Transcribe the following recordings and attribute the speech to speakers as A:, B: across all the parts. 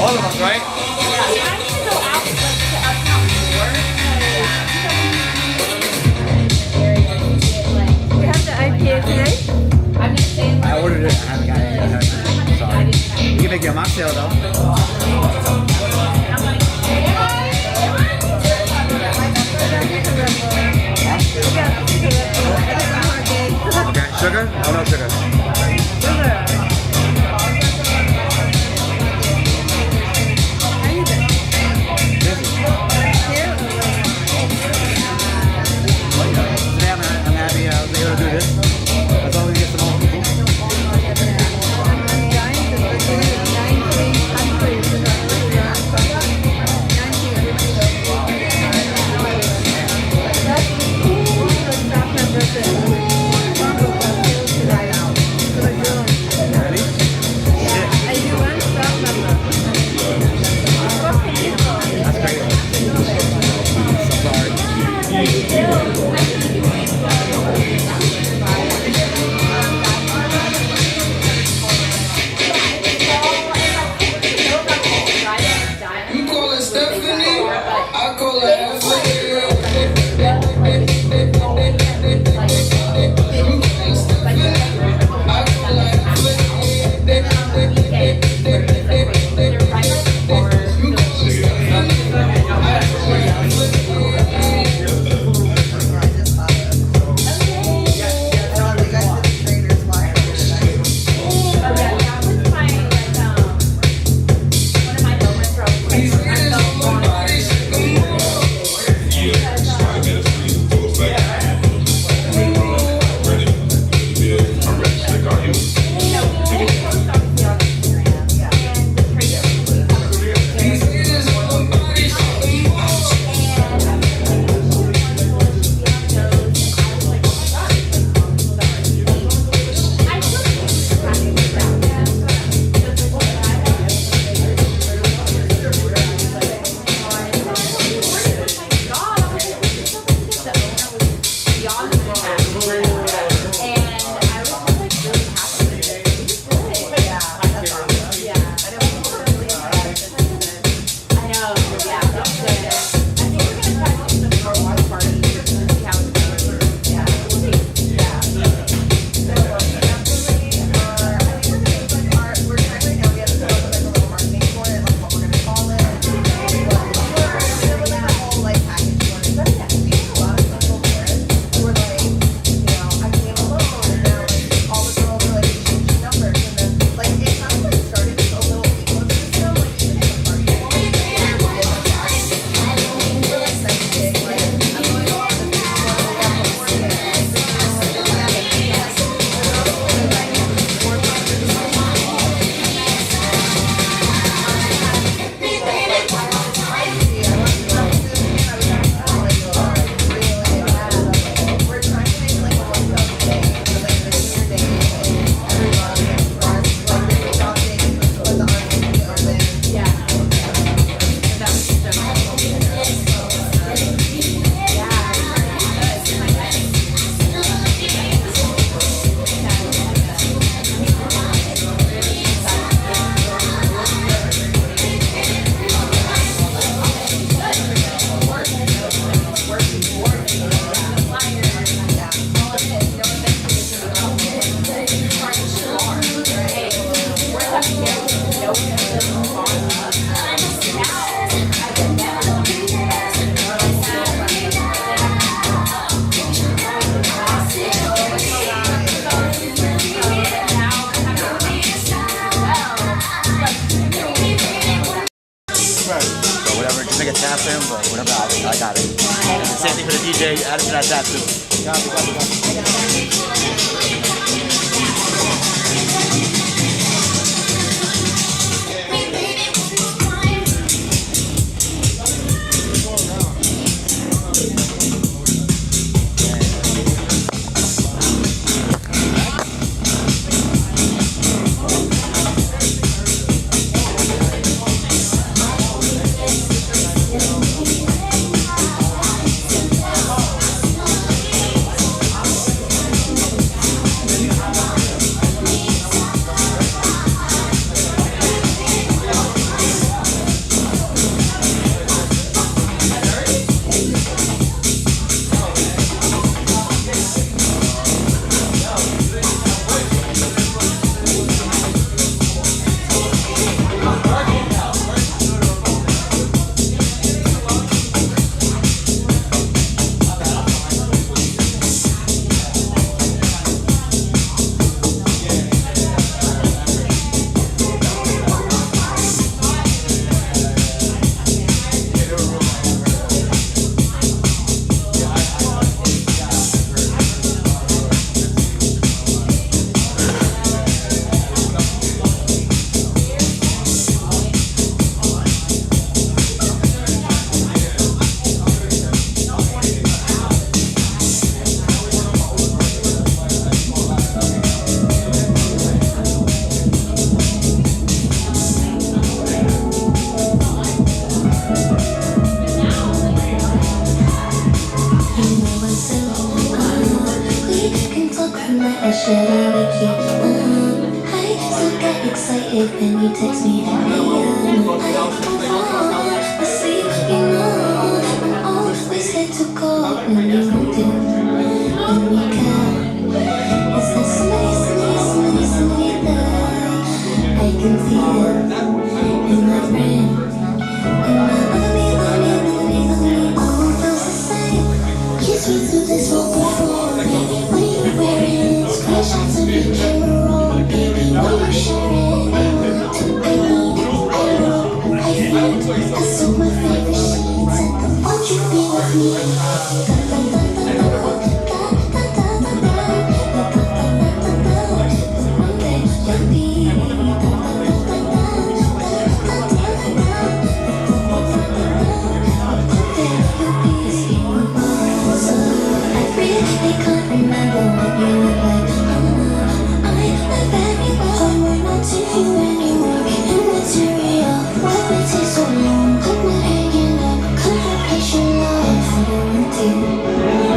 A: All of us, right?
B: We have the IPA today.
A: I ordered it. I haven't got it yet. Sorry. You can make your mocktail though. Okay, sugar? Oh, no sugar. Today I'm happy I was able to do this. As long as we get some more people. So whatever, just make a tap for him, but whatever, I got it. And the same thing for the DJ, add it to that tap too.
C: Excited when you text me at AM. I see, you know, I'm always here to call when you do. When we can, is there somebody there? I can feel in my brain. And my body, all feels the same. Kiss me through this whole before. What are you wearing? Screenshots of your camera roll, baby. What are you sharing? I saw my favorite sheets and won't you be with me? I really can't remember what you look like. I'm very well, we're not to you anymore. Immaterial, why would it take so long? I'm not hanging up, confrontation love. I don't want to.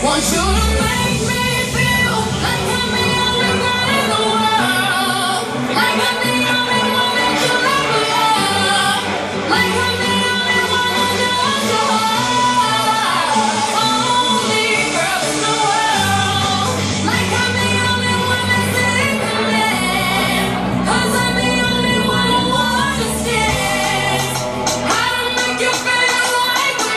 C: Want you to make me feel like I'm the only one in the world. Like I'm the only one that you'll ever love. Like I'm the only one who knows your heart. Only girl in the world. Like I'm the only one that's in command. 'Cause I'm the only one who understands how to make you feel like a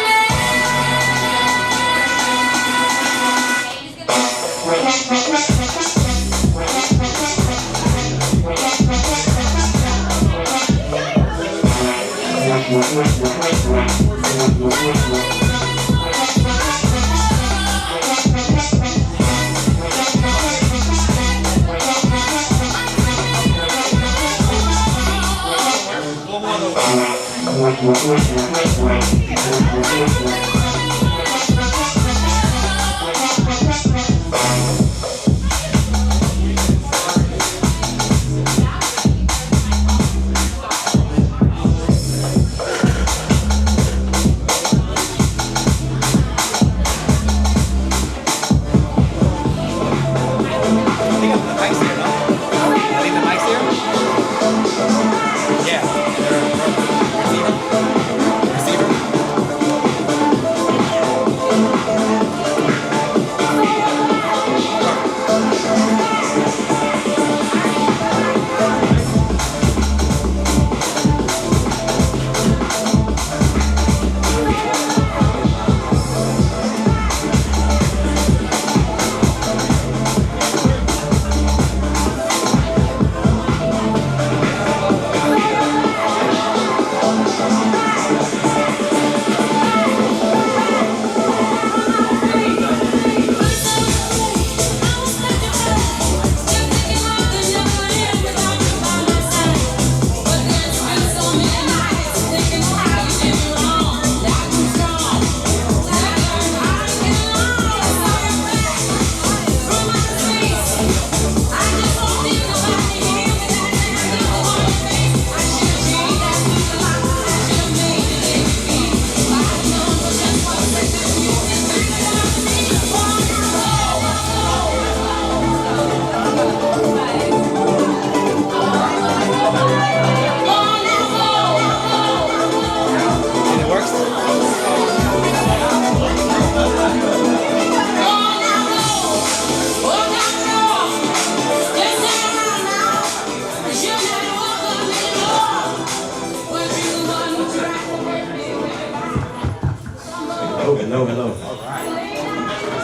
D: Hello, hello.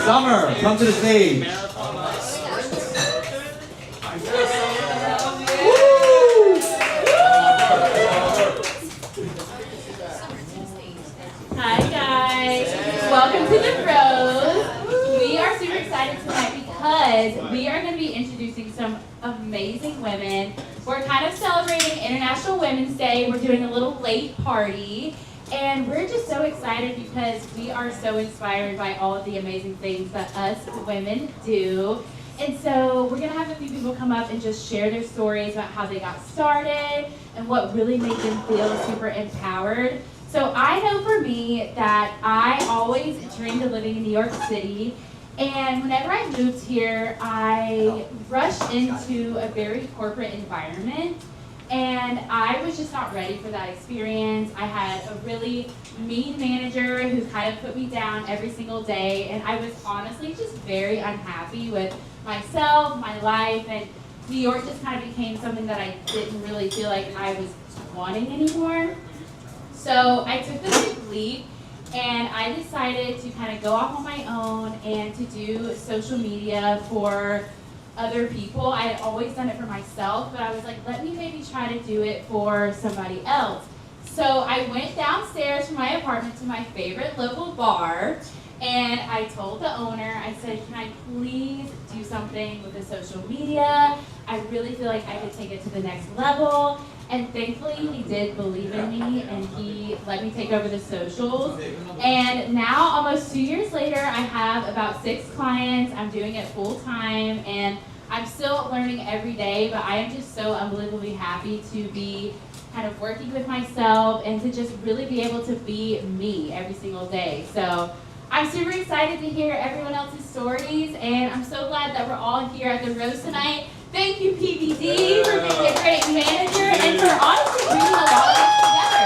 D: Summer, come to the stage.
B: Hi guys, welcome to the Rose. We are super excited tonight because we are going to be introducing some amazing women. We're kind of celebrating International Women's Day. We're doing a little late party. And we're just so excited because we are so inspired by all of the amazing things that us women do. And so we're going to have a few people come up and just share their stories about how they got started and what really made them feel super empowered. So I know for me that I always dreamed of living in New York City. And whenever I moved here, I rushed into a very corporate environment. And I was just not ready for that experience. I had a really mean manager who kind of put me down every single day. And I was honestly just very unhappy with myself, my life, and New York just kind of became something that I didn't really feel like I was wanting anymore. So I took the big leap and I decided to kind of go off on my own and to do social media for other people. I had always done it for myself, but I was like, let me maybe try to do it for somebody else. So I went downstairs from my apartment to my favorite local bar, and I told the owner, I said, can I please do something with the social media? I really feel like I could take it to the next level. And thankfully, he did believe in me, and he let me take over the socials. And now, almost 2 years later, I have about 6 clients. I'm doing it full time, and I'm still learning every day, but I am just so unbelievably happy to be kind of working with myself and to just really be able to be me every single day. So I'm super excited to hear everyone else's stories, and I'm so glad that we're all here at the Rose tonight. Thank you, PBD, for being a great manager and for honestly bringing a lot of us together.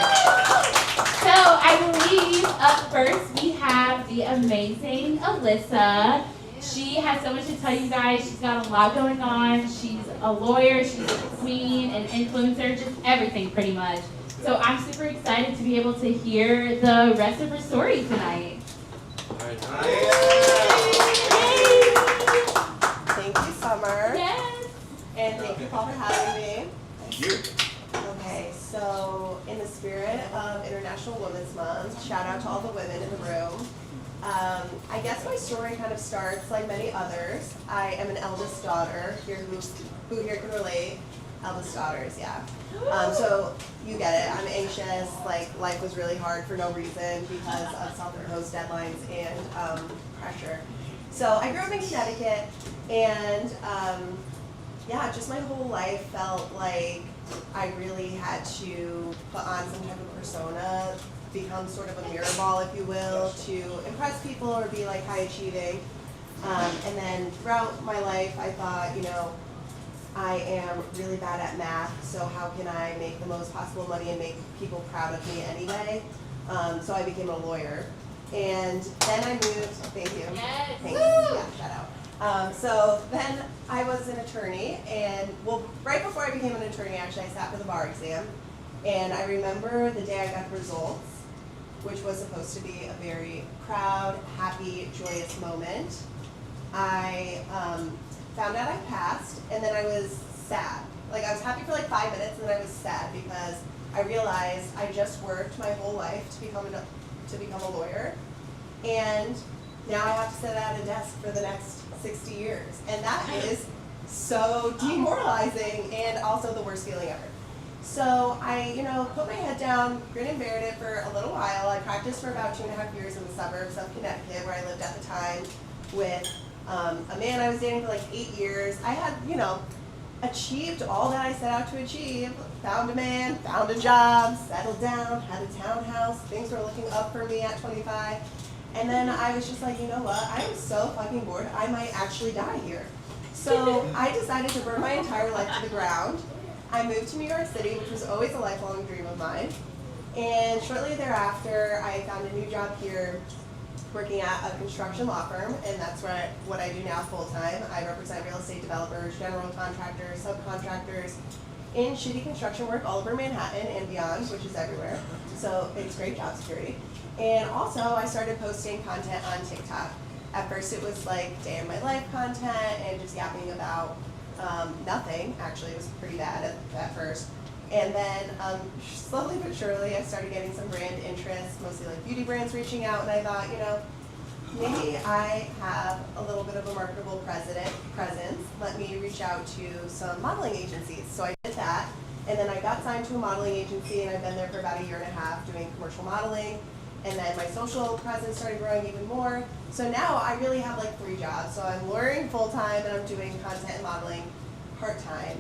B: So I believe up first we have the amazing Alyssa. She has so much to tell you guys. She's got a lot going on. She's a lawyer, she's a queen, an influencer, just everything pretty much. So I'm super excited to be able to hear the rest of her story tonight.
E: Thank you, Summer.
B: Yes.
E: And thank you, Paul, for having me.
A: Thank you.
E: Okay, so in the spirit of International Women's Month, shout out to all the women in the room. I guess my story kind of starts like many others. I am an eldest daughter here who here can relate. Eldest daughters, yeah. So you get it. I'm anxious. Like life was really hard for no reason because of self-imposed deadlines and pressure. So I grew up in Connecticut, and yeah, just my whole life felt like I really had to put on some type of persona, become sort of a mirror ball, if you will, to impress people or be like high achieving. And then throughout my life, I thought, you know, I am really bad at math, so how can I make the most possible money and make people proud of me anyway? So I became a lawyer. And then I moved, thank you.
B: Yes.
E: Thanks, yeah, shout out. So then I was an attorney, and well, right before I became an attorney, actually, I sat for the bar exam. And I remember the day I got the results, which was supposed to be a very proud, happy, joyous moment. I found out I passed, and then I was sad. Like, I was happy for like 5 minutes, and then I was sad because I realized I just worked my whole life to become a lawyer, and now I have to sit at a desk for the next 60 years. And that is so demoralizing and also the worst feeling ever. So I, put my head down, grin and bared it for a little while. I practiced for about 2.5 years in the suburbs of Connecticut, where I lived at the time, with a man I was dating for like 8 years. I had, achieved all that I set out to achieve. Found a man, found a job, settled down, had a townhouse. Things were looking up for me at 25. And then I was just like, you know what? I am so fucking bored. I might actually die here. So I decided to burn my entire life to the ground. I moved to New York City, which was always a lifelong dream of mine. And shortly thereafter, I found a new job here working at a construction law firm, and that's what I do now full-time. I represent real estate developers, general contractors, subcontractors in shitty construction work all over Manhattan and beyond, which is everywhere. So it's great job security. And also, I started posting content on TikTok. At first, it was like day in my life content and just yapping about nothing. Actually, it was pretty bad at first. And then slowly but surely, I started getting some brand interest, mostly like beauty brands reaching out, and I thought, maybe I have a little bit of a marketable presence. Let me reach out to some modeling agencies. So I did that, and then I got signed to a modeling agency, and I've been there for about 1.5 years doing commercial modeling. And then my social presence started growing even more. So now I really have like 3 jobs. So I'm lawyering full-time, and I'm doing content and modeling part-time.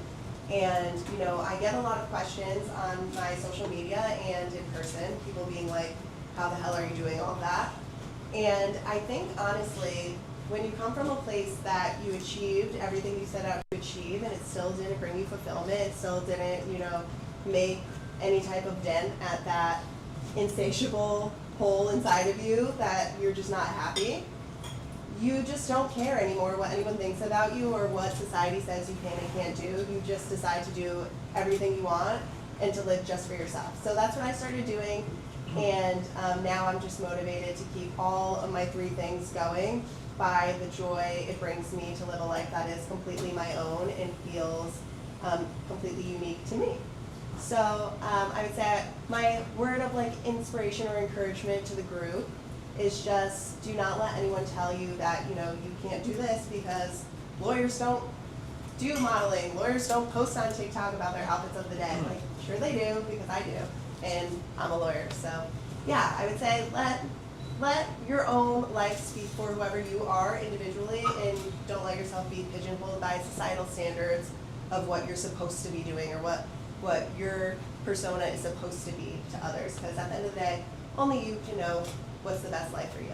E: And, I get a lot of questions on my social media and in person, people being like, how the hell are you doing all that? And I think, honestly, when you come from a place that you achieved everything you set out to achieve, and it still didn't bring you fulfillment, it still didn't, make any type of dent at that insatiable hole inside of you that you're just not happy, you just don't care anymore what anyone thinks about you or what society says you can and can't do. You just decide to do everything you want and to live just for yourself. So that's what I started doing, and now I'm just motivated to keep all of my 3 things going by the joy it brings me to live a life that is completely my own and feels completely unique to me. So I would say my word of like inspiration or encouragement to the group is just do not let anyone tell you that, you can't do this because lawyers don't do modeling. Lawyers don't post on TikTok about their outfits of the day. Like, sure they do, because I do, and I'm a lawyer. So yeah, I would say let your own life speak for whoever you are individually, and don't let yourself be pigeonholed by societal standards of what you're supposed to be doing or what your persona is supposed to be to others, because at the end of the day, only you can know what's the best life for you.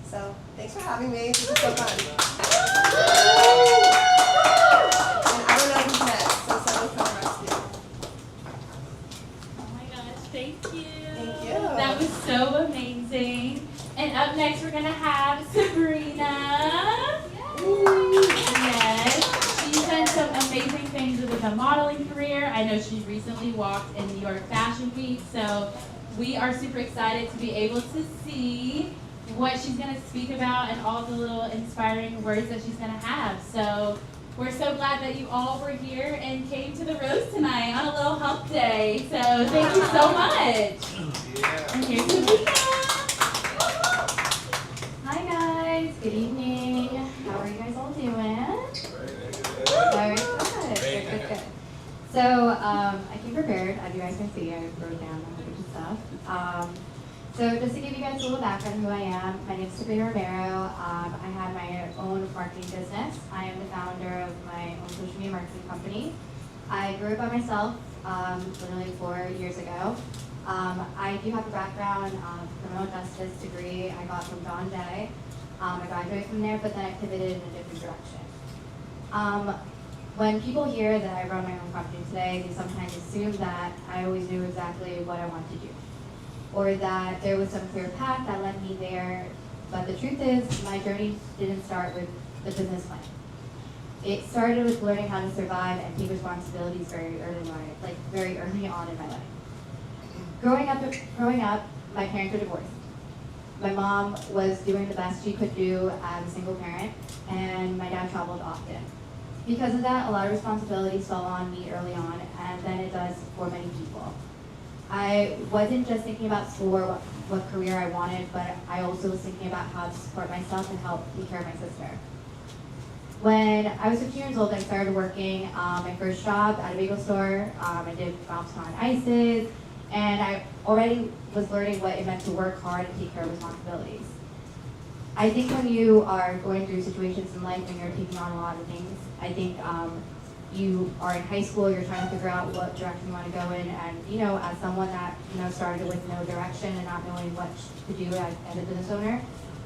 E: So thanks for having me. This is so fun. And I don't know who's next, so someone come rescue.
B: Oh my gosh, thank you.
E: Thank you.
B: That was so amazing. And up next, we're gonna have Sabrina. Yes, she's done some amazing things with a modeling career. I know she recently walked in New York Fashion Week, so we are super excited to be able to see what she's gonna speak about and all the little inspiring words that she's gonna have. So we're so glad that you all were here and came to the Rose tonight on a little hump day. So thank you so much. And here's Sabrina.
F: Hi guys, good evening. How are you guys all doing? Very good. So I came prepared, as you guys can see. I wrote down a bunch of stuff. So just to give you guys a little background on who I am, my name is Sabrina Romero. I have my own marketing business. I am the founder of my own social media marketing company. I grew up by myself literally 4 years ago. I do have a background, criminal justice degree I got from John Jay. I graduated from there, but then I pivoted in a different direction. When people hear that I run my own company today, they sometimes assume that I always knew exactly what I wanted to do, or that there was some clear path that led me there. But the truth is, my journey didn't start with the business plan. It started with learning how to survive and take responsibilities very early on in my life. Growing up, my parents were divorced. My mom was doing the best she could do as a single parent, and my dad traveled often. Because of that, a lot of responsibilities fell on me early on, and then it does for many people. I wasn't just thinking about school or what career I wanted, but I also was thinking about how to support myself and help take care of my sister. When I was 15 years old, I started working my first job at a bagel store. I did drops on ices, and I already was learning what it meant to work hard and take care of responsibilities. I think when you are going through situations in life and you're taking on a lot of things, I think you are in high school, you're trying to figure out what direction you want to go in, and as someone that started with no direction and not knowing what to do as a business owner,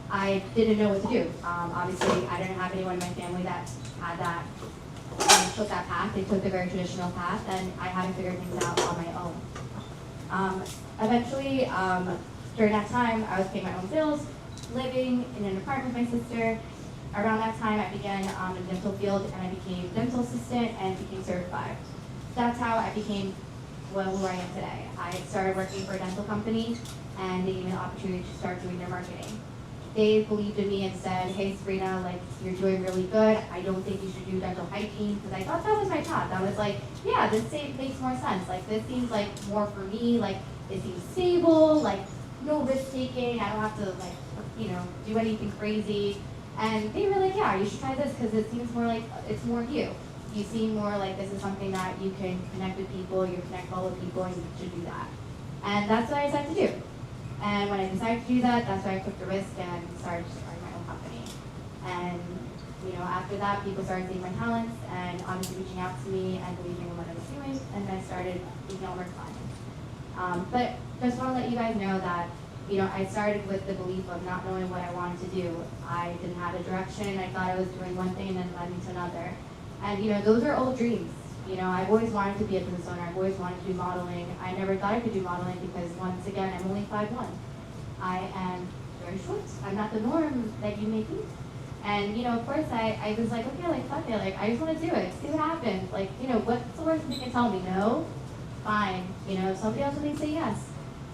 F: I didn't know what to do. Obviously, I didn't have anyone in my family that had that, took that path. They took the very traditional path, and I had to figure things out on my own. Eventually, during that time, I was paying my own bills, living in an apartment with my sister. Around that time, I began in the dental field, and I became dental assistant and became certified. That's how I became who I am today. I started working for a dental company, and they gave me the opportunity to start doing their marketing. They believed in me and said, "Hey Sabrina, you're doing really good. I don't think you should do dental hygiene," because I thought that was my path. I was like, yeah, this makes more sense. This seems like more for me. It seems stable. No risk taking. I don't have to do anything crazy. And they were like, yeah, you should try this because it seems more like it's more you. You seem more like this is something that you can connect with people. You connect well with people, and you should do that. And that's what I decided to do. And when I decided to do that, that's why I took the risk and started my own company. And after that, people started seeing my talents and obviously reaching out to me and believing in what I was doing, and I started taking on more clients. But just want to let you guys know that I started with the belief of not knowing what I wanted to do. I didn't have a direction. I thought I was doing one thing and then led me to another. And those are old dreams. I've always wanted to be a business owner. I've always wanted to do modeling. I never thought I could do modeling because, once again, I'm only 5'1". I am very short. I'm not the norm that you may think. And, of course, I was like, okay, fuck it. I just want to do it. See what happens. What's the worst they can tell me? No? Fine. Somebody else may say yes.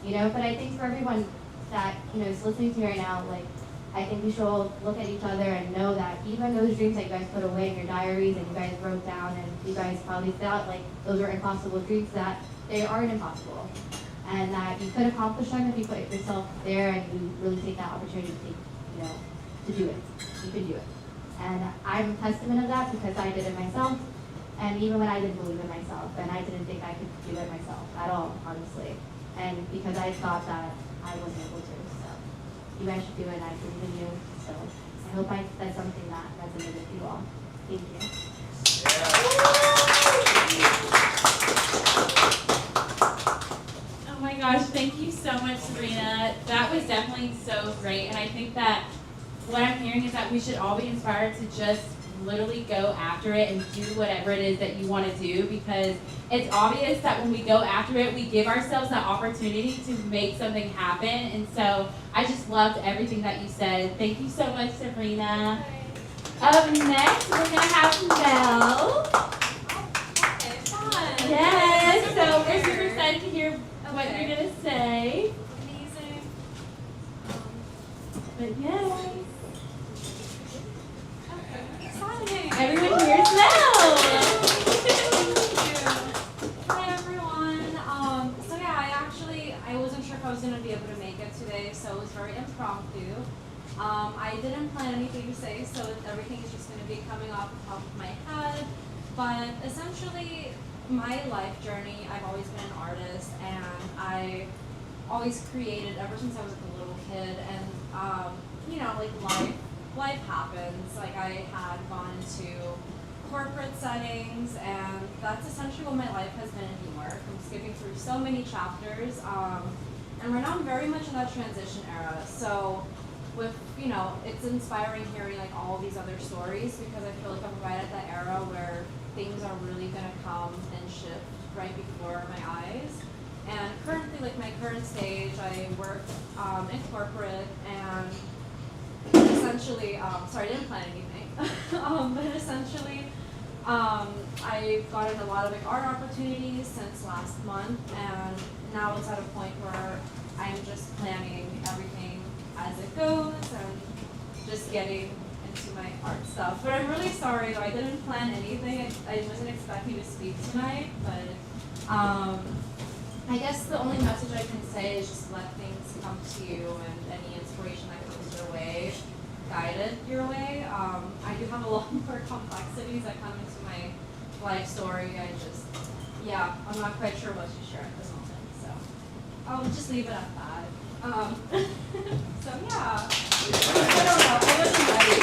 F: But I think for everyone that, is listening to me right now, I think we should all look at each other and know that even those dreams that you guys put away in your diaries and you guys wrote down and you guys probably felt like those were impossible dreams, that they aren't impossible. And that you could accomplish them if you put yourself there and you really take that opportunity to do it. You can do it. And I'm a testament of that because I did it myself. And even when I didn't believe in myself, and I didn't think I could do it myself at all, honestly. And because I thought that I wasn't able to. You guys should do it, and I believe in you. So I hope I said something that resonated with you all. Thank you.
B: Oh my gosh, thank you so much, Sabrina. That was definitely so great. And I think that what I'm hearing is that we should all be inspired to just literally go after it and do whatever it is that you want to do, because it's obvious that when we go after it, we give ourselves that opportunity to make something happen. And so I just loved everything that you said. Thank you so much, Sabrina. Up next, we're going to have Mel.
G: Okay, fun.
B: Yes, so we're super excited to hear what you're going to say.
G: Amazing.
B: But yes,
G: Exciting.
B: everyone here's Mel.
G: Hi everyone. So yeah, I wasn't sure if I was gonna be able to make it today, so it was very impromptu. I didn't plan anything to say, so everything is just gonna be coming off the top of my head. But essentially, my life journey, I've always been an artist, and I always created ever since I was like a little kid. And like life happens. Like I had gone into corporate settings, and that's essentially what my life has been in New York. I'm skipping through so many chapters, and right now I'm very much in that transition era. So with, it's inspiring hearing like all these other stories, because I feel like I'm right at that era where things are really gonna come and shift right before my eyes. And currently, like my current stage, I work in corporate, and essentially, sorry, I didn't plan anything, but essentially, I've gotten a lot of like art opportunities since last month, and now it's at a point where I'm just planning everything as it goes and just getting into my art stuff. But I'm really sorry though, I didn't plan anything. I wasn't expecting to speak tonight, but I guess the only message I can say is just let things come to you, and any inspiration that comes your way, guide it your way. I do have a lot more complexities that come into my life story. I'm not quite sure what to share at this moment, so I'll just leave it at that. So yeah, I don't know, I wasn't ready.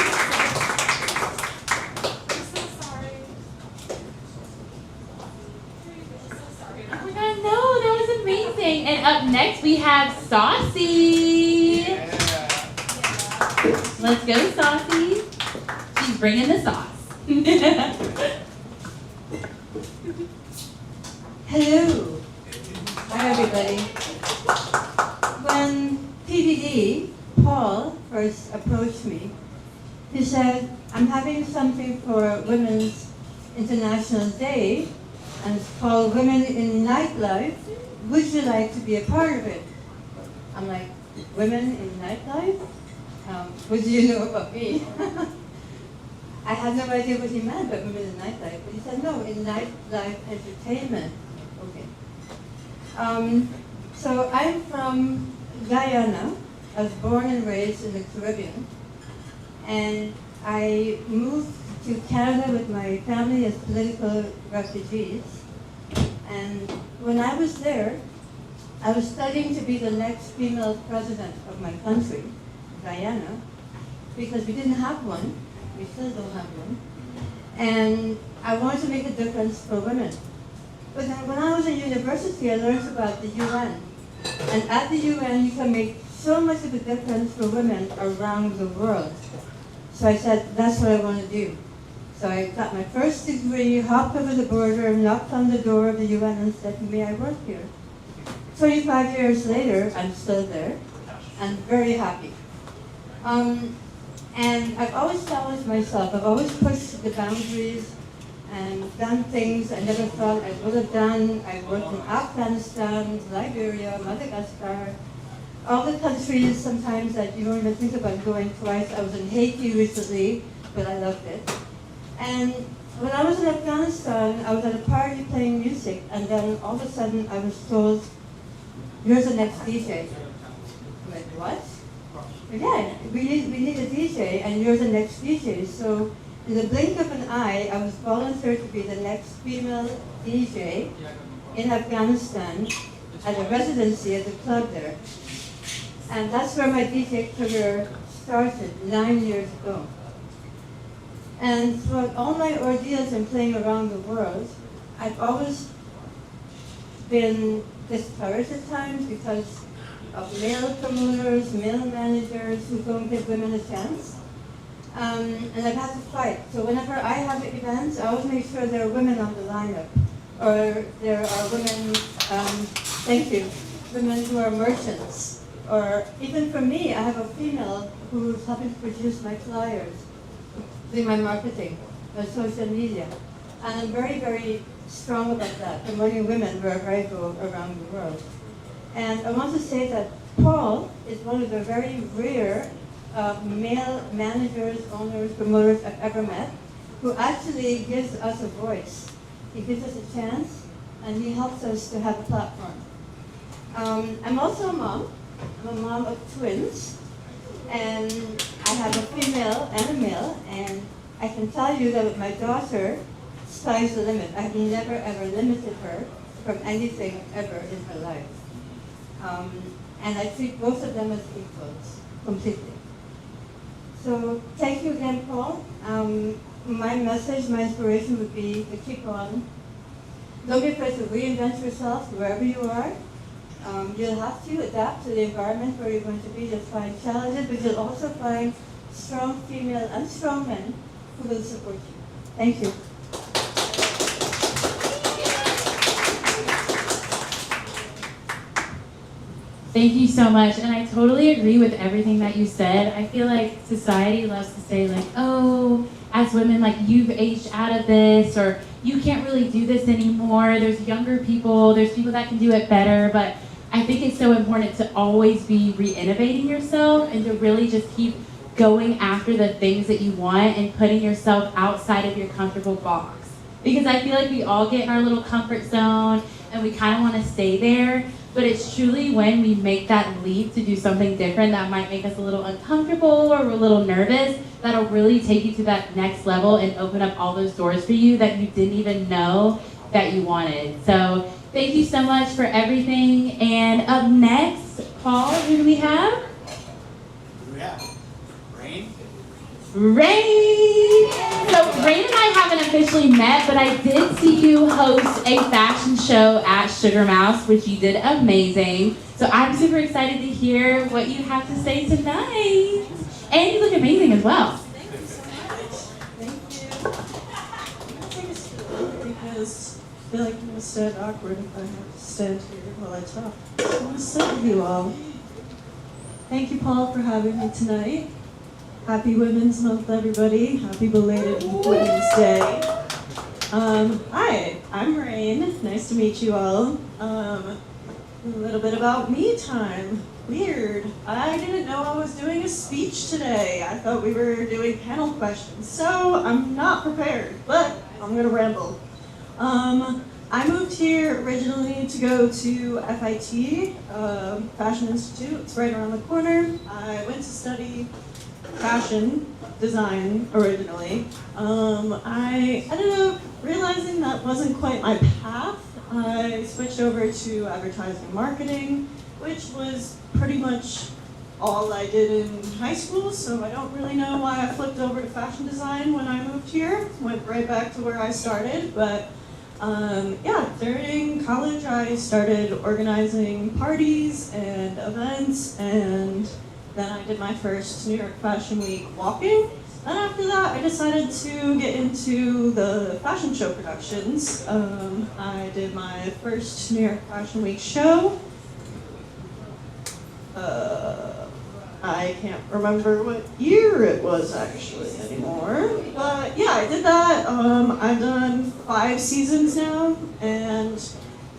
G: I'm so sorry. I'm so sorry.
B: Oh my god, no, that was amazing. And up next we have Saucy. Let's go, Saucy. She's bringing the sauce.
H: Hello. Hi, everybody. When PVD, Paul, first approached me, he said, I'm having something for Women's International Day, and it's called Women in Nightlife. Would you like to be a part of it? I'm like, women in nightlife? What do you know about me? I had no idea what he meant by women in nightlife, but he said, no, in nightlife entertainment. Okay. So I'm from Guyana. I was born and raised in the Caribbean. And I moved to Canada with my family as political refugees. And when I was there, I was studying to be the next female president of my country, Guyana, because we didn't have one. We still don't have one. And I wanted to make a difference for women. But then when I was in university, I learned about the UN. And at the UN, you can make so much of a difference for women around the world. So I said, that's what I want to do. So I got my first degree, hopped over the border, knocked on the door of the UN and said, may I work here? 25 years later, I'm still there, and very happy. And I've always challenged myself. I've always pushed the boundaries and done things I never thought I would have done. I worked in Afghanistan, Liberia, Madagascar, all the countries sometimes that you don't even think about going twice. I was in Haiti recently, but I loved it. And when I was in Afghanistan, I was at a party playing music, and then all of a sudden I was told, you're the next DJ. I'm like, what? Yeah, we need a DJ, and you're the next DJ. So in the blink of an eye, I was volunteered to be the next female DJ in Afghanistan at a residency at the club there. And that's where my DJ career started 9 years ago. And throughout all my ordeals in playing around the world, I've always been discouraged at times because of male promoters, male managers who don't give women a chance. And I've had to fight. So whenever I have events, I always make sure there are women on the lineup. Or there are women, thank you, women who are merchants. Or even for me, I have a female who's helping to produce my flyers, doing my marketing, my social media. And I'm very, very strong about that, promoting women wherever I go around the world. And I want to say that Paul is one of the very rare male managers, owners, promoters I've ever met, who actually gives us a voice. He gives us a chance, and he helps us to have a platform. I'm also a mom. I'm a mom of twins, and I have a female and a male, and I can tell you that with my daughter, sky's the limit. I've never ever limited her from anything ever in her life. And I treat both of them as equals, completely. So thank you again, Paul. My message, my inspiration would be to keep on. Don't be afraid to reinvent yourself wherever you are. You'll have to adapt to the environment where you're going to be. You'll find challenges, but you'll also find strong female and strong men who will support you. Thank you.
B: Thank you so much, and I totally agree with everything that you said. I feel like society loves to say like, oh, as women, like you've aged out of this, or you can't really do this anymore. There's younger people, there's people that can do it better, but I think it's so important to always be re-innovating yourself and to really just keep going after the things that you want and putting yourself outside of your comfortable box. Because I feel like we all get in our little comfort zone and we kind of want to stay there. But it's truly when we make that leap to do something different that might make us a little uncomfortable or a little nervous, that'll really take you to that next level and open up all those doors for you that you didn't even know that you wanted. So thank you so much for everything. And up next, Paul, who do we have?
A: Who do we have? Rain?
B: Rain! So Rain and I haven't officially met, but I did see you host a fashion show at Sugar Mouse, which you did amazing. So I'm super excited to hear what you have to say tonight. And you look amazing as well.
I: Thank you so much. Thank you. I'm going to take a stool because I feel like I'm going to stand awkward if I have to stand here while I talk. So I'm going to sit with you all. Thank you, Paul, for having me tonight. Happy Women's Month, everybody. Happy belated Women's Day. Hi, I'm Rain. Nice to meet you all. A little bit about me time. Weird. I didn't know I was doing a speech today. I thought we were doing panel questions, so I'm not prepared, but I'm gonna ramble. I moved here originally to go to FIT, Fashion Institute. It's right around the corner. I went to study fashion design originally. I ended up realizing that wasn't quite my path. I switched over to advertising marketing, which was pretty much all I did in high school, so I don't really know why I flipped over to fashion design when I moved here. Went right back to where I started, but yeah, during college I started organizing parties and events, and then I did my first New York Fashion Week walking. And after that, I decided to get into the fashion show productions. I did my first New York Fashion Week show. I can't remember what year it was actually anymore. But yeah, I did that. I've done 5 seasons now, and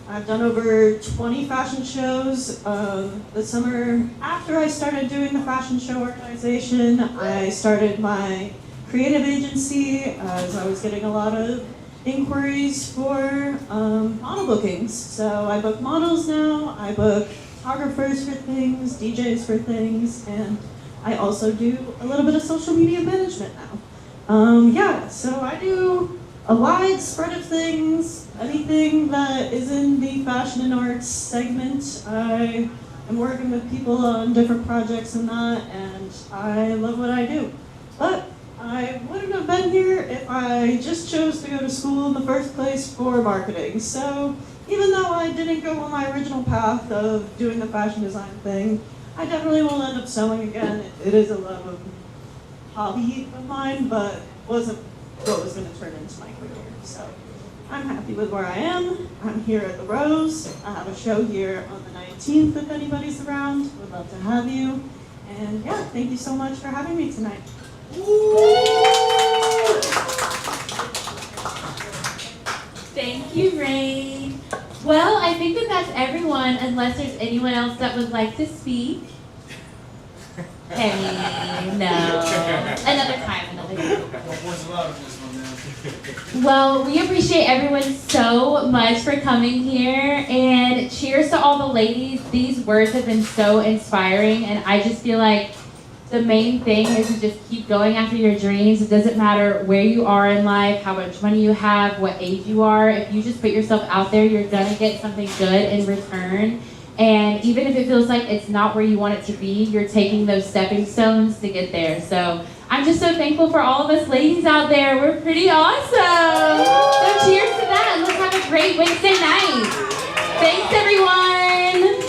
I: I've done over 20 fashion shows. The summer after I started doing the fashion show organization, I started my creative agency as I was getting a lot of inquiries for model bookings. So I book models now, I book photographers for things, DJs for things, and I also do a little bit of social media management now. Yeah, so I do a wide spread of things, anything that is in the fashion and arts segment. I am working with people on different projects and that, and I love what I do. But I wouldn't have been here if I just chose to go to school in the first place for marketing. So even though I didn't go on my original path of doing the fashion design thing, I definitely will end up sewing again. It is a love of hobby of mine, but wasn't what was going to turn into my career. So I'm happy with where I am. I'm here at the Rose. I have a show here on the 19th if anybody's around. Would love to have you. And yeah, thank you so much for having me tonight.
B: Thank you, Rain. Well, I think that that's everyone, unless there's anyone else that would like to speak. Penny, no. Another time. Well, we appreciate everyone so much for coming here, and cheers to all the ladies. These words have been so inspiring, and I just feel like the main thing is to just keep going after your dreams. It doesn't matter where you are in life, how much money you have, what age you are. If you just put yourself out there, you're gonna get something good in return. And even if it feels like it's not where you want it to be, you're taking those stepping stones to get there. So I'm just so thankful for all of us ladies out there. We're pretty awesome. So cheers to that, and let's have a great Wednesday night. Thanks, everyone.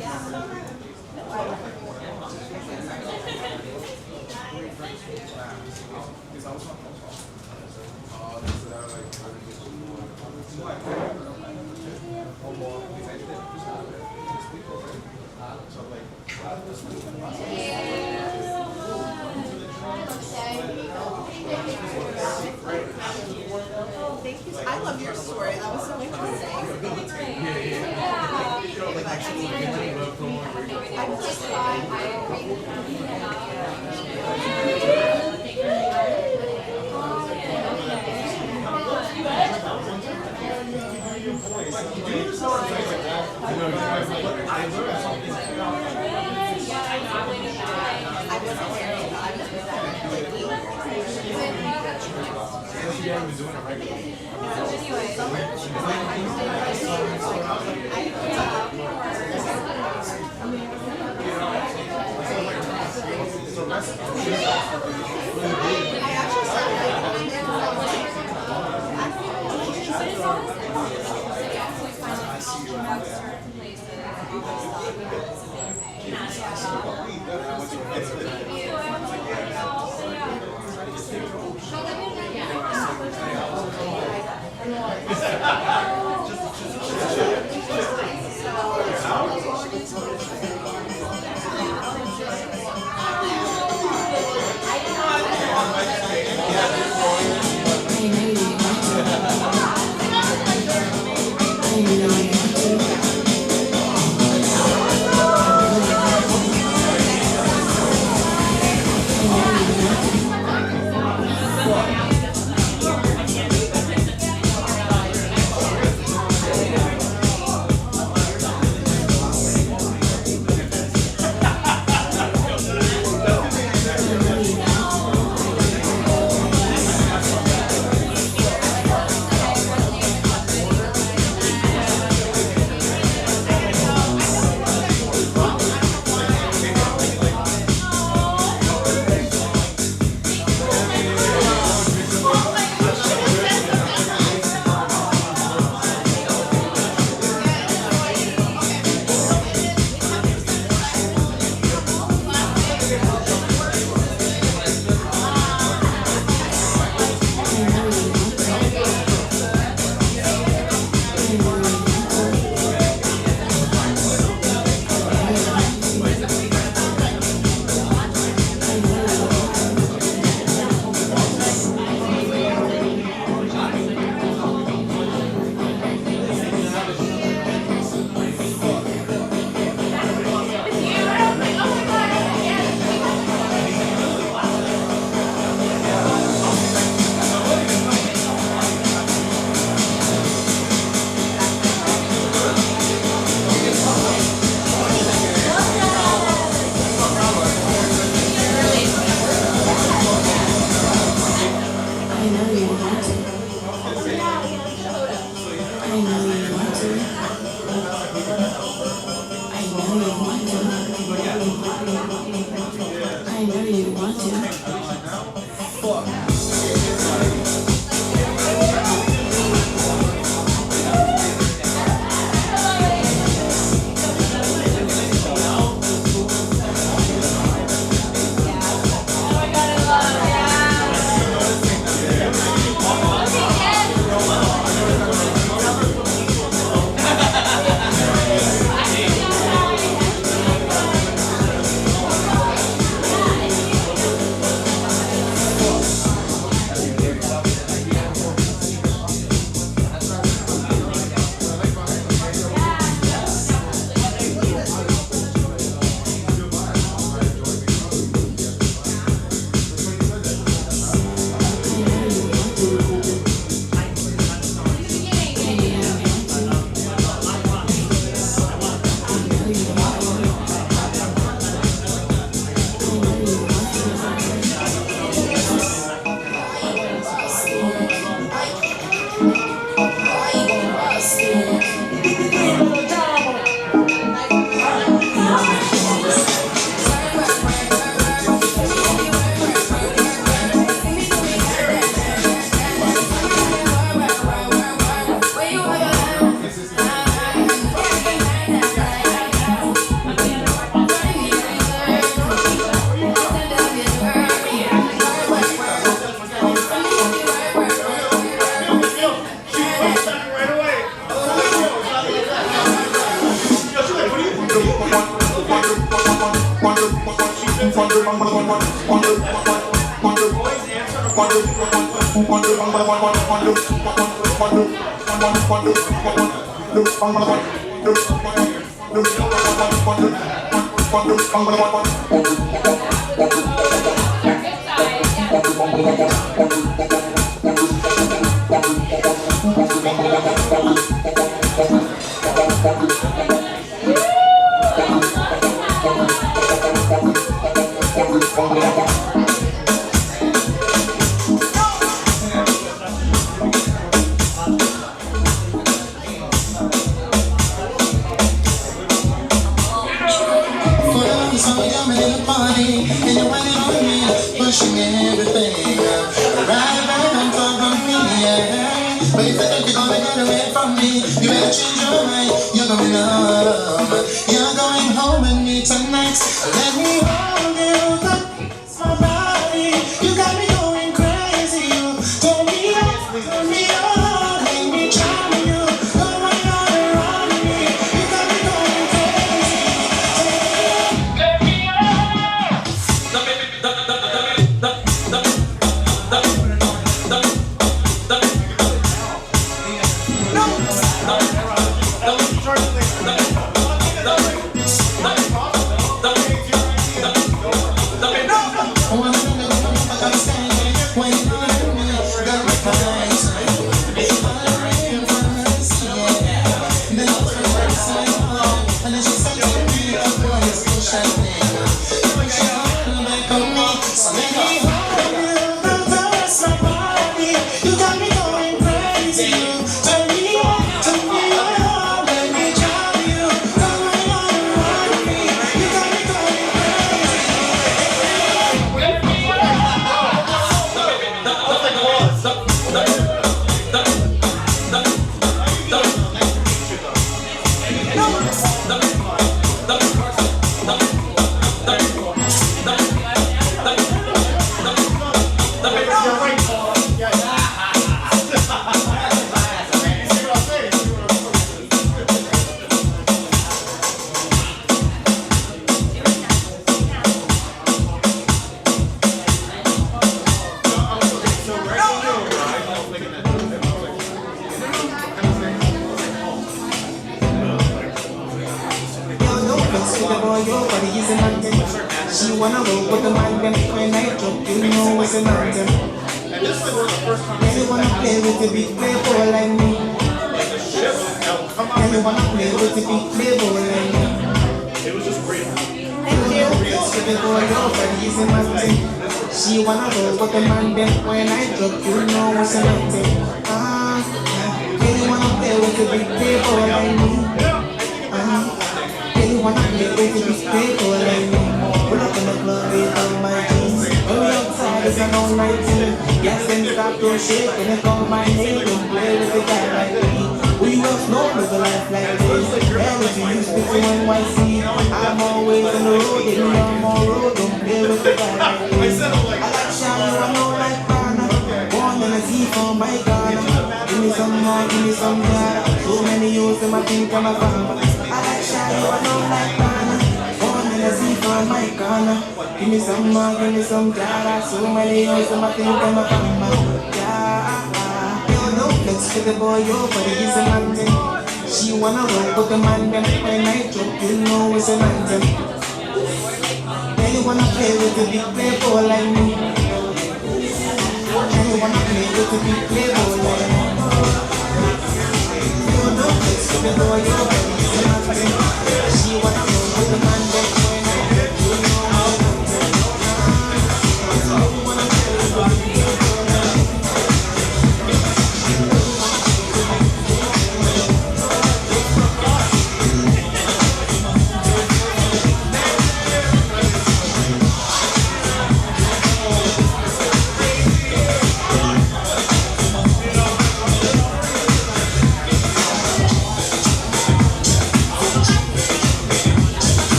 E: Thank you. I love your story. That was so interesting.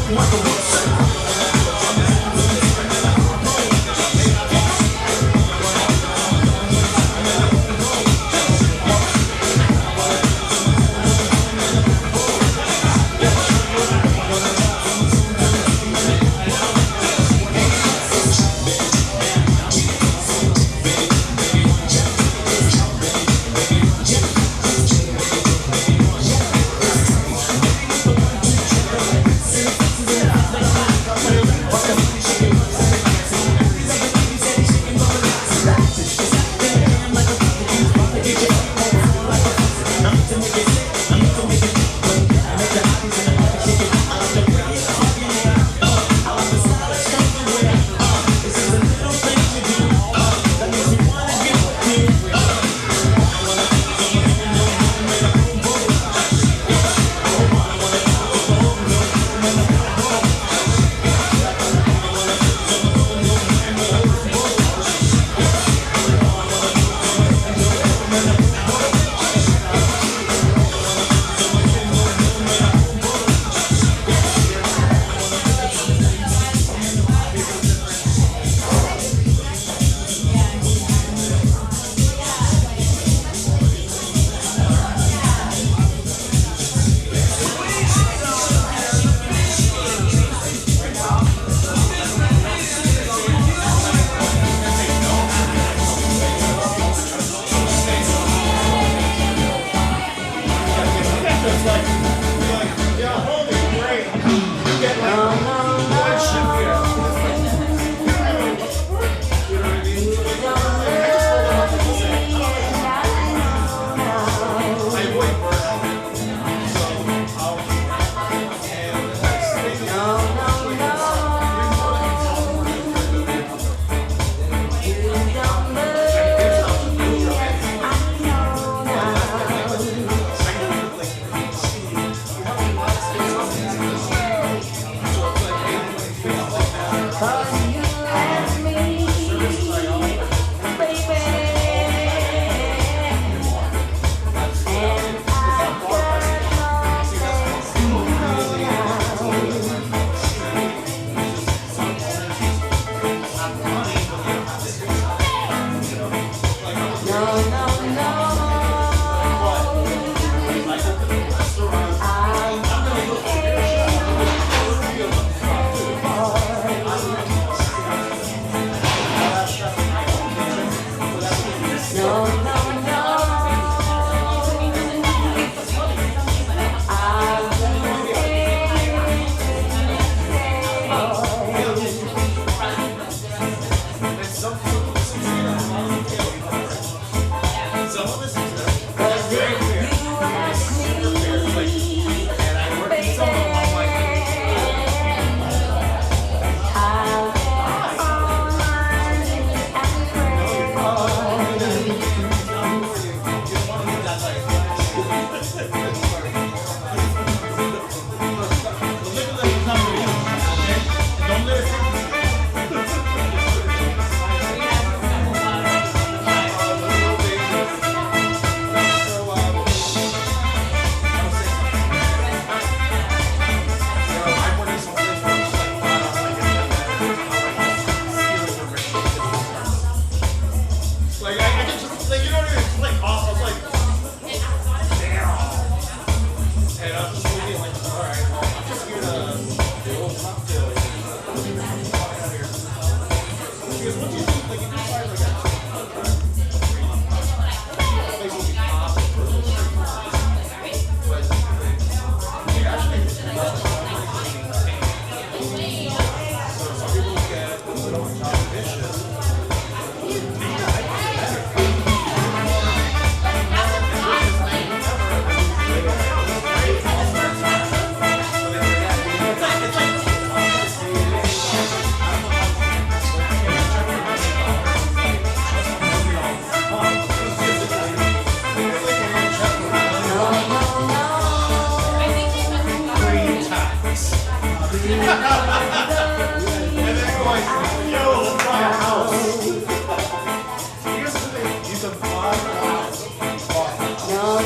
C: No,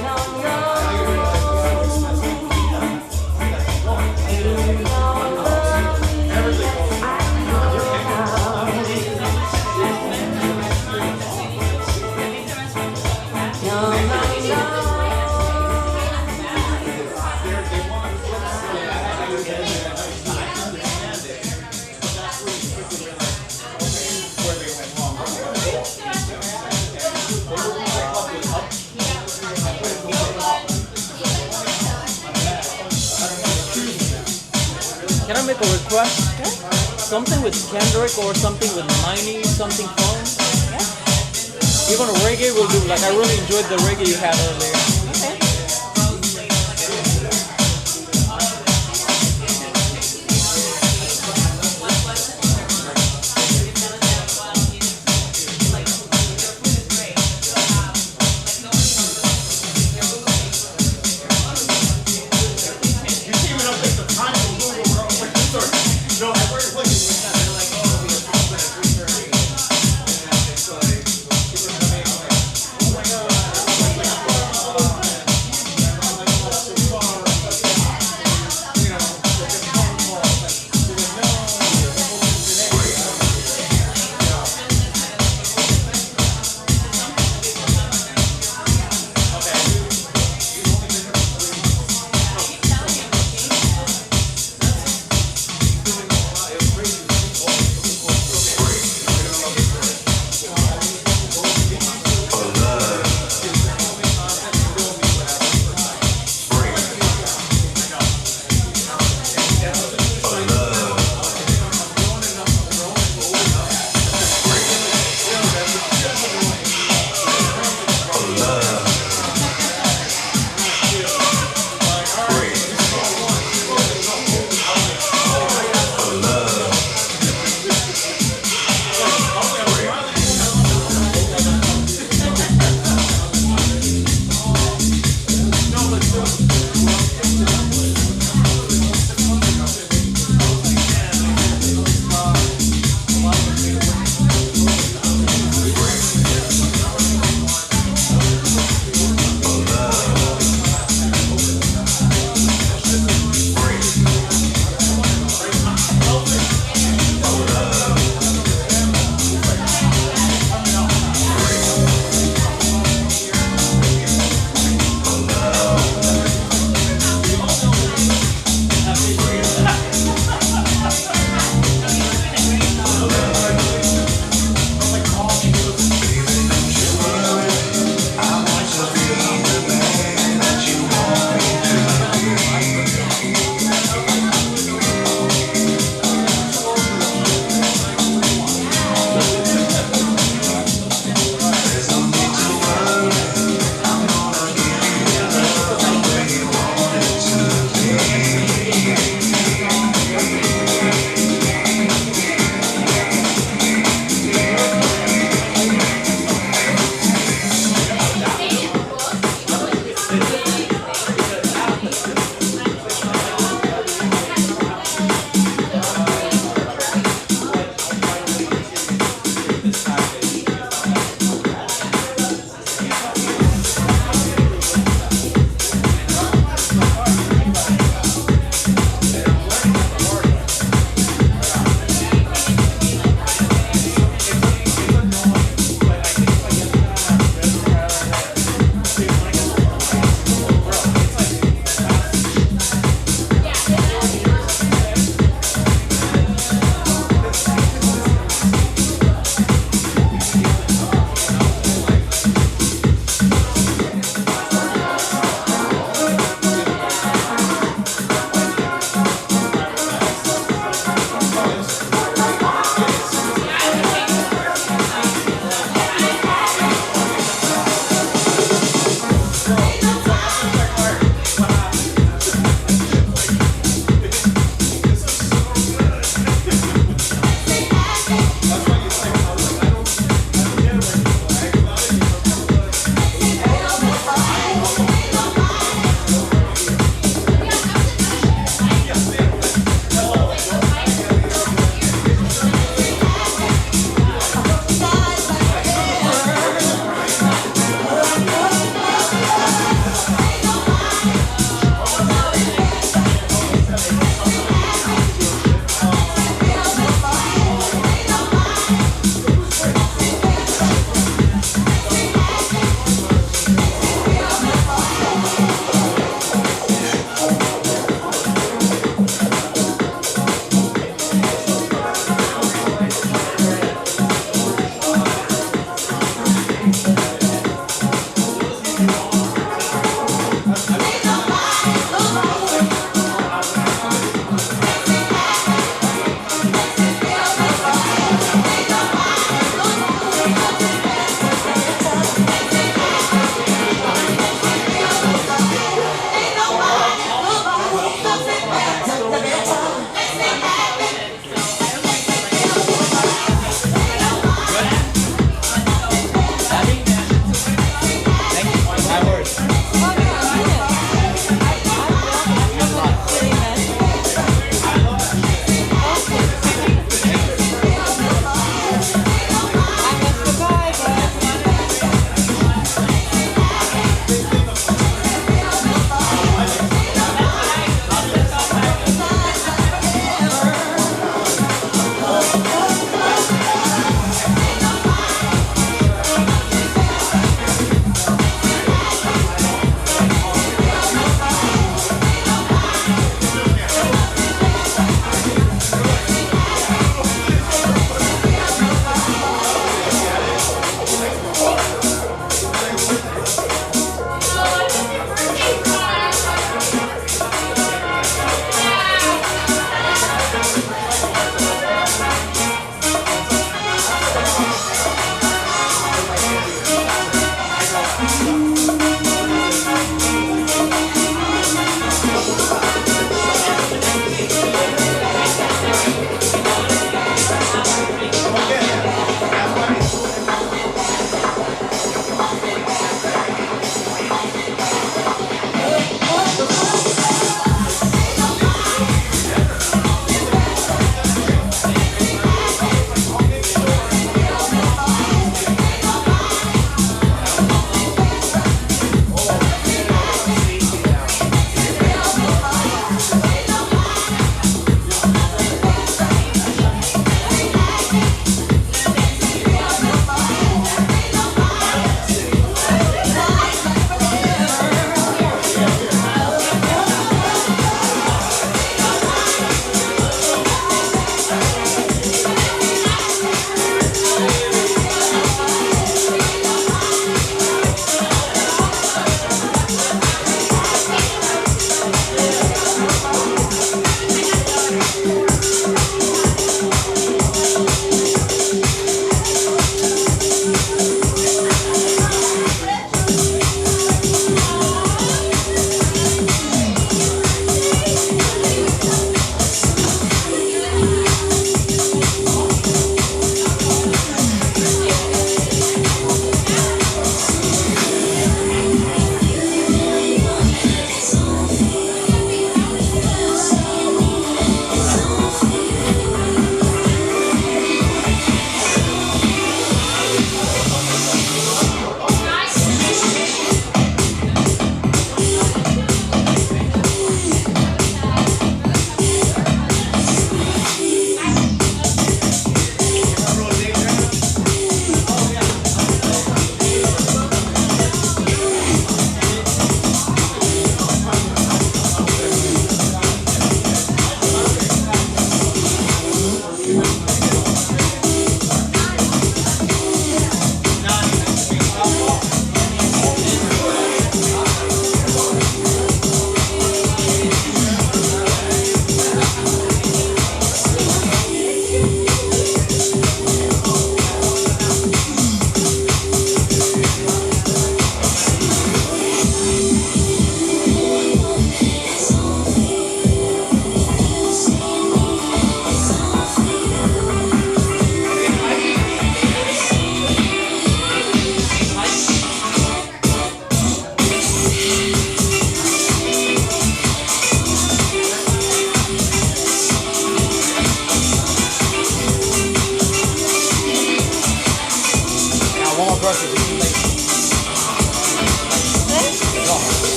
C: no, no.
J: make a request? Something with Kendrick or something with 90 something phone? Even a reggae will do. Like I really enjoyed the reggae you had earlier.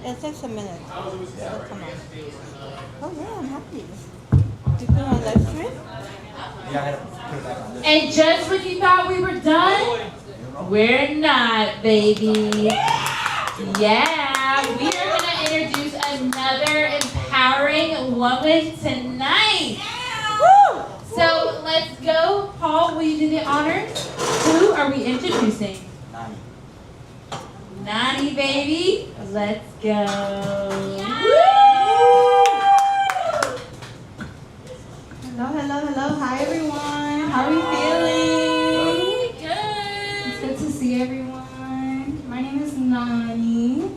H: It takes a minute. So come on. Oh yeah, I'm happy. You put on live stream?
D: Yeah, I had to put it back on.
B: And just when you thought we were done, we're not, baby. Yeah, we are going to introduce another empowering woman tonight. So let's go. Paul, will you do the honors? Who are we introducing?
D: Nani.
B: Nani, baby. Let's go.
K: Hello. Hi, everyone. How are you feeling?
B: Good.
K: It's good to see everyone. My name is Nani.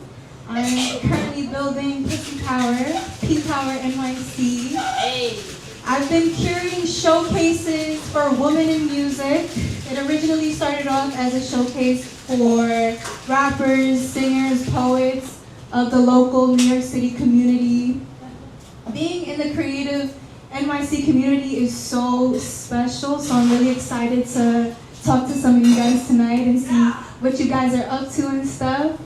K: I'm currently building Pussy Power, P-Power NYC.
B: Hey.
K: I've been curating showcases for women in music. It originally started off as a showcase for rappers, singers, poets of the local New York City community. Being in the creative NYC community is so special, so I'm really excited to talk to some of you guys tonight and see what you guys are up to and stuff.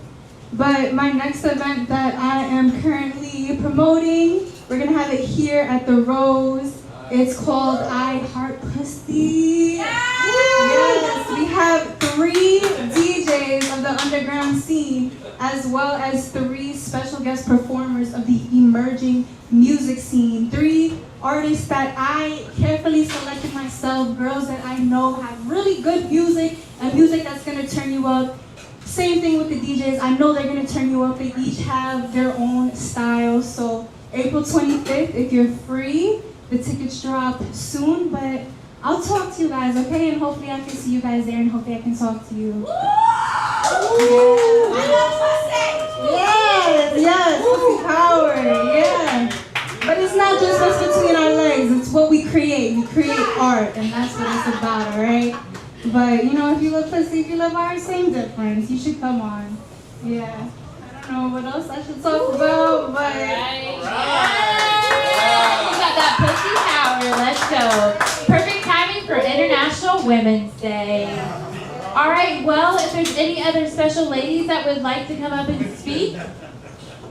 K: But my next event that I am currently promoting, we're gonna have it here at the Rose. It's called I Heart Pussy. Yes, we have 3 DJs of the underground scene, as well as 3 special guest performers of the emerging music scene. 3 artists that I carefully selected myself, girls that I know have really good music and music that's gonna turn you up. Same thing with the DJs, I know they're gonna turn you up. They each have their own style. So April 25th, if you're free, the tickets drop soon, but I'll talk to you guys, okay? And hopefully I can see you guys there and hopefully I can talk to you. Yes, Pussy Power, yeah. But it's not just what's between our legs, it's what we create. We create art, and that's what it's about, alright? But, you know, if you love pussy, if you love art, same difference. You should come on. Yeah. I don't know what else I should talk about, but...
B: Right. We got that Pussy Power. Let's go. Perfect timing for International Women's Day. All right, well, if there's any other special ladies that would like to come up and speak,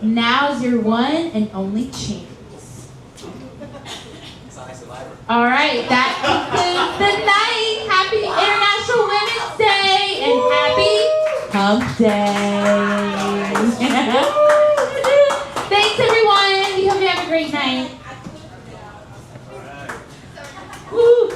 B: now's your one and only chance. All right, that concludes the night. Happy International Women's Day and happy Hump Day. Thanks, everyone. We hope you have a great night. Woo.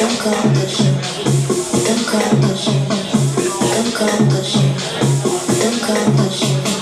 C: Don't go pushing me. Don't go pushing me. Don't go pushing me. Don't go pushing me.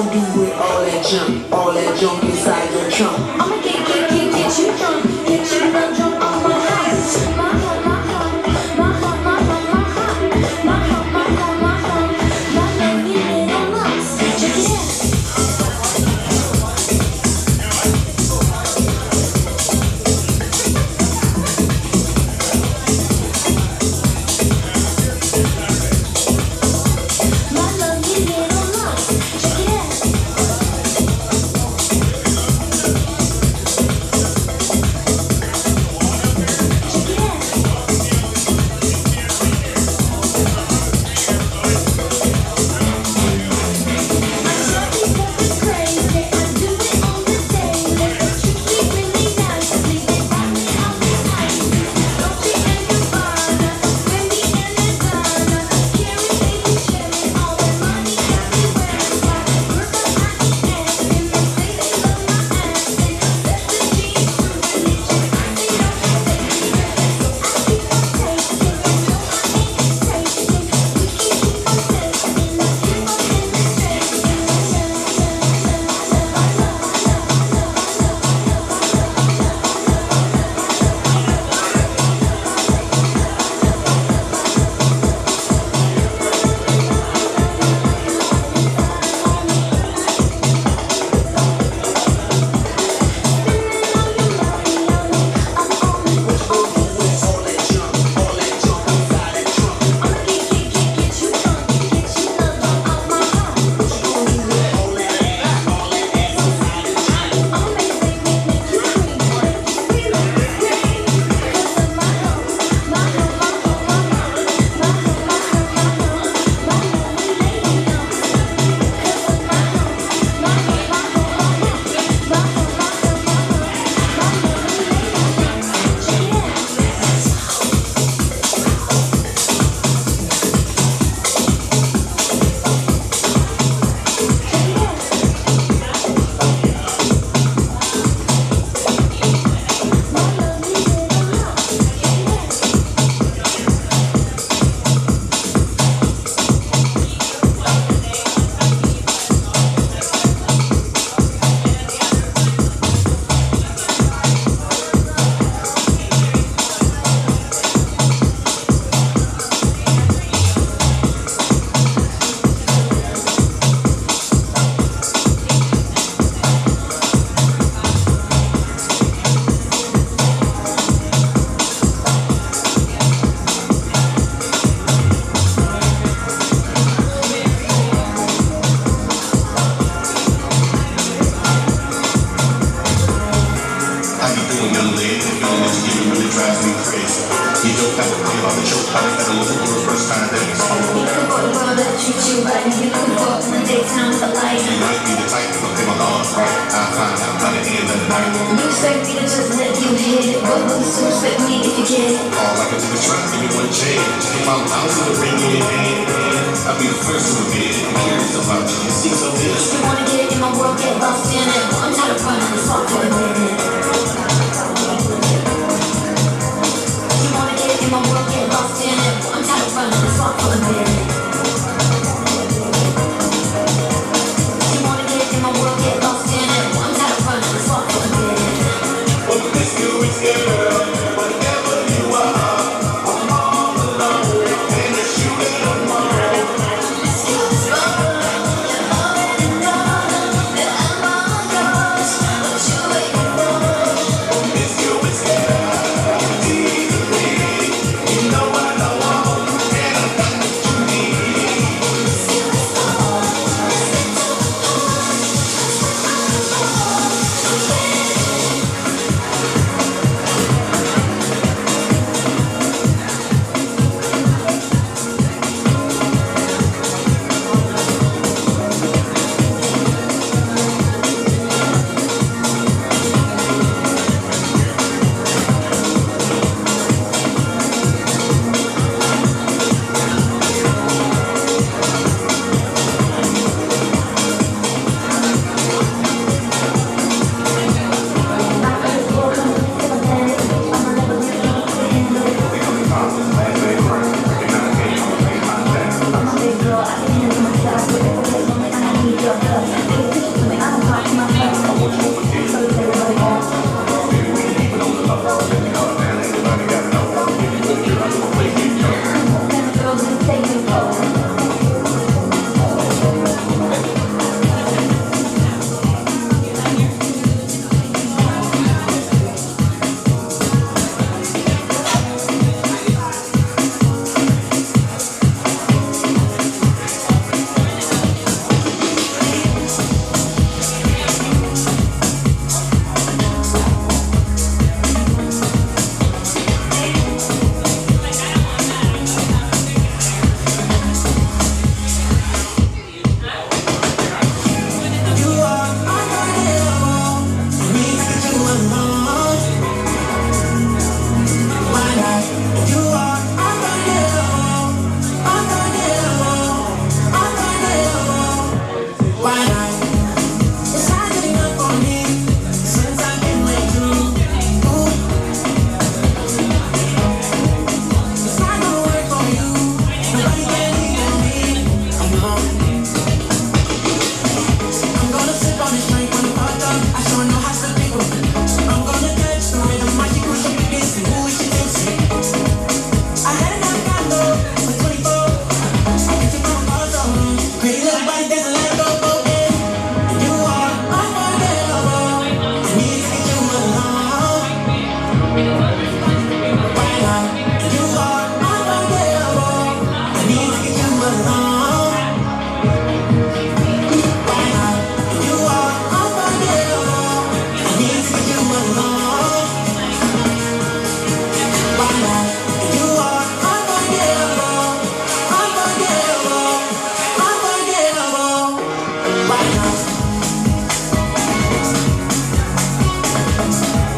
L: gon' do with all that junk inside your trunk? I'ma get you drunk, get you drunk on my heart, my heart, my heart, my heart, my heart, my heart, my heart, my heart, my heart, my lonely little lumps. Check it out.
C: Love love.